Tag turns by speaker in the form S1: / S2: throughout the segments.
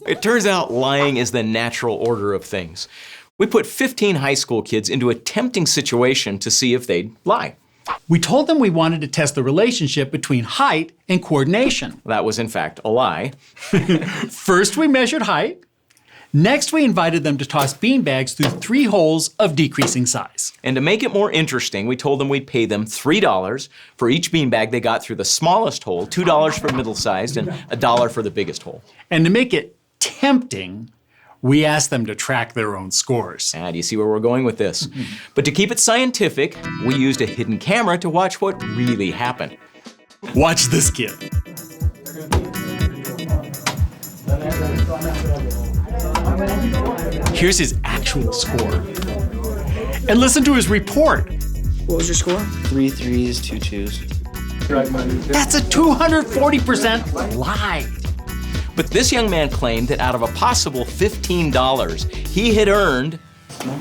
S1: It turns out lying is the natural order of things. We put 15 high school kids into a tempting situation to see if they'd lie.
S2: We told them we wanted to test the relationship between height and coordination.
S1: That was, in fact, a lie.
S2: First, we measured height. Next, we invited them to toss beanbags through 3 holes of decreasing size.
S1: And to make it more interesting, we told them we'd pay them $3 for each beanbag they got through the smallest hole, $2 for middle-sized, and $1 for the biggest hole.
S2: And to make it tempting, we asked them to track their own scores.
S1: Do you see where we're going with this? But to keep it scientific, we used a hidden camera to watch what really happened.
S2: Watch this kid. Here's his actual score. And listen to his report.
S3: What was your score?
S4: 3 threes, 2 twos.
S2: That's a 240% lie.
S1: But this young man claimed that out of a possible $15, he had earned...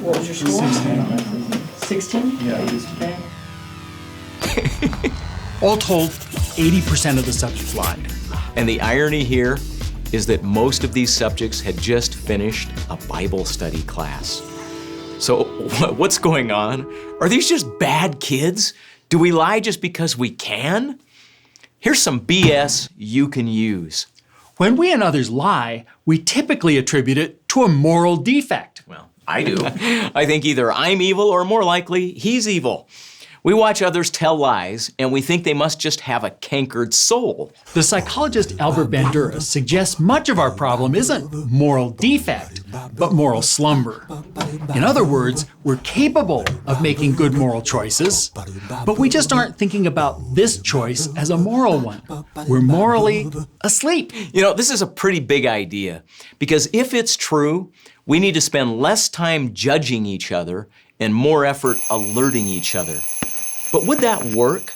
S3: What was your score? 16? Yeah.
S2: All told, 80% of the subjects lied.
S1: And the irony here is that most of these subjects had just finished a Bible study class. So what's going on? Are these just bad kids? Do we lie just because we can? Here's some BS you can use.
S2: When we and others lie, we typically attribute it to a moral defect.
S1: Well, I do. I think either I'm evil or more likely, he's evil. We watch others tell lies and we think they must just have a cankered soul.
S2: The psychologist Albert Bandura suggests much of our problem isn't moral defect, but moral slumber. In other words, we're capable of making good moral choices, but we just aren't thinking about this choice as a moral one. We're morally asleep.
S1: You know, this is a pretty big idea, because if it's true, we need to spend less time judging each other and more effort alerting each other. But would that work?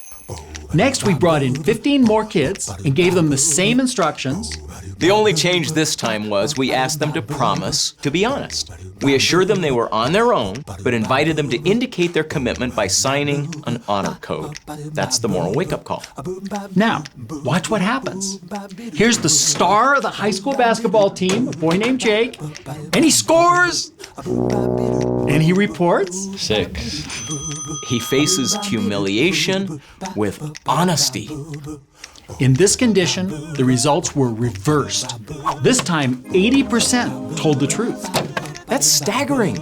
S2: Next, we brought in 15 more kids and gave them the same instructions.
S1: The only change this time was we asked them to promise to be honest. We assured them they were on their own, but invited them to indicate their commitment by signing an honor code. That's the moral wake-up call.
S2: Now, watch what happens. Here's the star of the high school basketball team, a boy named Jake, and he scores, and he reports
S4: 6.
S1: He faces humiliation with honesty.
S2: In this condition, the results were reversed. This time, 80% told the truth.
S1: That's staggering.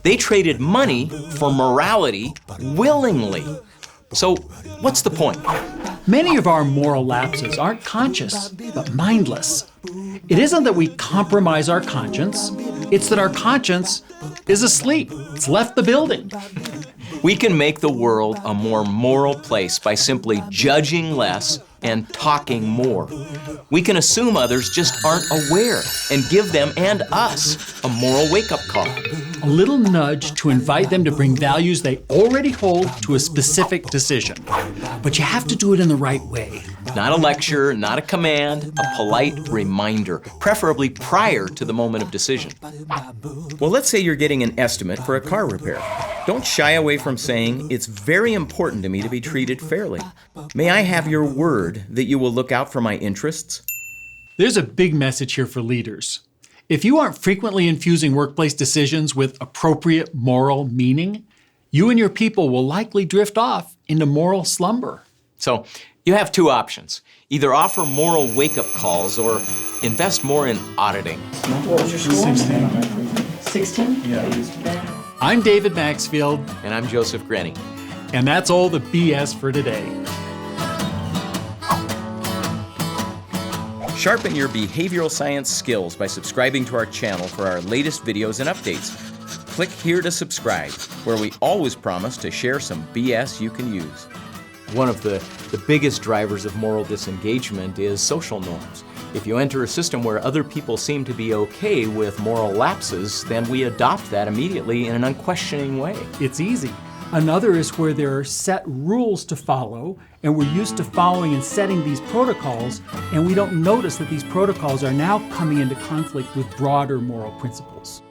S1: They traded money for morality willingly. So what's the point?
S2: Many of our moral lapses aren't conscious, but mindless. It isn't that we compromise our conscience, it's that our conscience is asleep. It's left the building.
S1: We can make the world a more moral place by simply judging less and talking more. We can assume others just aren't aware and give them and us a moral wake-up call.
S2: A little nudge to invite them to bring values they already hold to a specific decision. But you have to do it in the right way.
S1: Not a lecture, not a command, a polite reminder, preferably prior to the moment of decision. Well, let's say you're getting an estimate for a car repair. Don't shy away from saying, "It's very important to me to be treated fairly. May I have your word that you will look out for my interests?"
S2: There's a big message here for leaders. If you aren't frequently infusing workplace decisions with appropriate moral meaning, you and your people will likely drift off into moral slumber.
S1: So you have 2 options. Either offer moral wake-up calls or invest more in auditing.
S3: What was your score? 16? Yeah.
S2: I'm David Maxfield.
S1: And I'm Joseph Grenny.
S2: And that's all the BS for today.
S1: Sharpen your behavioral science skills by subscribing to our channel for our latest videos and updates. Click here to subscribe, where we always promise to share some BS you can use. One of the biggest drivers of moral disengagement is social norms. If you enter a system where other people seem to be okay with moral lapses, then we adopt that immediately in an unquestioning way.
S2: It's easy. Another is where there are set rules to follow, and we're used to following and setting these protocols, and we don't notice that these protocols are now coming into conflict with broader moral principles.